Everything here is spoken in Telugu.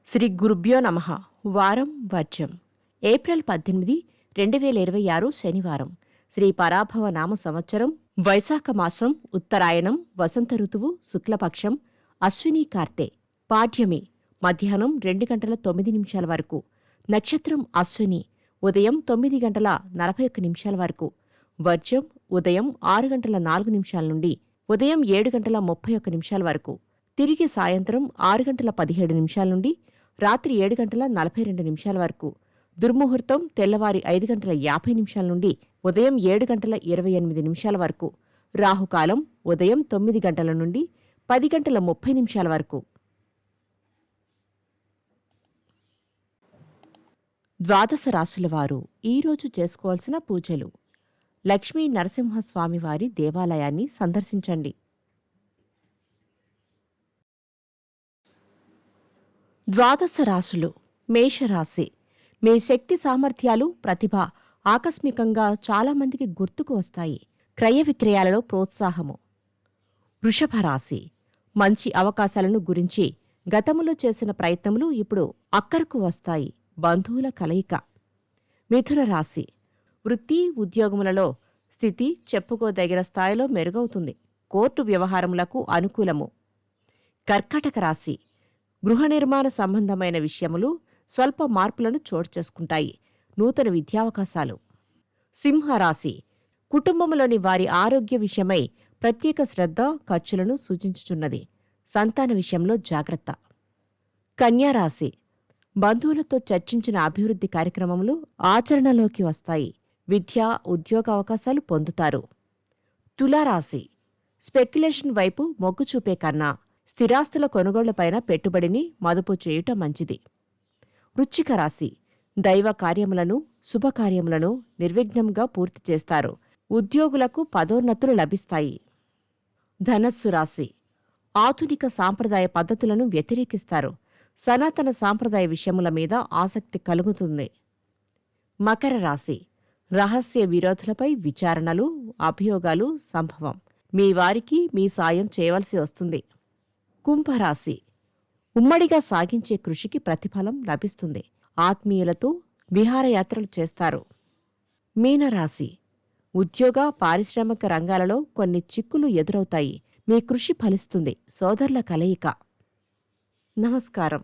శ్రీ గురుభ్యో నమః. వారం వర్జం. ఏప్రిల్ 18, 2026 శనివారం. శ్రీ పరాభవ నామ సంవత్సరం, వైశాఖ మాసం, ఉత్తరాయణం, వసంత ఋతువు, శుక్లపక్షం, అశ్విని కార్తె. పాఠ్యమి మధ్యాహ్నం 2 గంటల 9 నిమిషాల వరకు. నక్షత్రం అశ్విని. ఉదయం 9 గంటల 41 నిమిషాల వరకు. వర్జం ఉదయం 6 గంటల 4 నిమిషాల నుండి ఉదయం 7 గంటల 31 నిమిషాల వరకు. తిరిగి సాయంత్రం 6 గంటల 17 నిమిషాల నుండి రాత్రి 7 గంటల 42 నిమిషాల వరకు. దుర్ముహూర్తం తెల్లవారి 5 గంటల 50 నిమిషాల నుండి ఉదయం 7 గంటల 28 నిమిషాల వరకు. రాహుకాలం ఉదయం 9 గంటల నుండి 10 గంటల 30 నిమిషాల వరకు. ద్వాదశ రాశులవారు ఈరోజు చేసుకోవాల్సిన పూజలు. లక్ష్మీ నరసింహస్వామివారి దేవాలయాన్ని సందర్శించండి. ద్వాదశ రాశులు. మేషరాశి. మీ శక్తి సామర్థ్యాలు, ప్రతిభ ఆకస్మికంగా చాలామందికి గుర్తుకు వస్తాయి. క్రయ విక్రయాలలో ప్రోత్సాహము. వృషభ రాశి. మంచి అవకాశాలను గురించి గతములో చేసిన ప్రయత్నములు ఇప్పుడు అక్కరకు వస్తాయి. బంధువుల కలయిక. మిథున రాశి. వృత్తి ఉద్యోగములలో స్థితి చెప్పుకోదగిన స్థాయిలో మెరుగవుతుంది. కోర్టు వ్యవహారములకు అనుకూలము. కర్కాటక రాశి. గృహ నిర్మాణ సంబంధమైన విషయములు స్వల్ప మార్పులను చోటు చేసుకుంటాయి. నూతన విద్యావకాశాలు. సింహరాశి. కుటుంబంలోని వారి ఆరోగ్య విషయమై ప్రత్యేక శ్రద్ధ, ఖర్చులను సూచించుచున్నది. సంతాన విషయంలో జాగ్రత్త. కన్యారాశి. బంధువులతో చర్చించిన అభివృద్ధి కార్యక్రమములు ఆచరణలోకి వస్తాయి. విద్య, ఉద్యోగ అవకాశాలు పొందుతారు. తులారాశి. స్పెక్యులేషన్ వైపు మొగ్గు చూపే కన్నా స్థిరాస్తుల కొనుగోళ్లపైన పెట్టుబడిని మదుపు చేయుట మంచిది. వృశ్చిక రాశి. దైవ కార్యములను, శుభకార్యములను నిర్విఘ్నంగా పూర్తి చేస్తారు. ఉద్యోగులకు పదోన్నతులు లభిస్తాయి. ధనస్సు రాశి. ఆధునిక సాంప్రదాయ పద్ధతులను వ్యతిరేకిస్తారు. సనాతన సాంప్రదాయ విషయముల మీద ఆసక్తి కలుగుతుంది. మకర రాశి. రహస్య విరోధులపై విచారణలు, అభియోగాలు సంభవం. మీ వారికి మీ సాయం చేయవలసి వస్తుంది. కుంభరాశి. ఉమ్మడిగా సాగించే కృషికి ప్రతిఫలం లభిస్తుంది. ఆత్మీయులతో విహారయాత్రలు చేస్తారు. మీనరాశి. ఉద్యోగ, పారిశ్రామిక రంగాలలో కొన్ని చిక్కులు ఎదురవుతాయి. మీ కృషి ఫలిస్తుంది. సోదరుల కలయిక. నమస్కారం.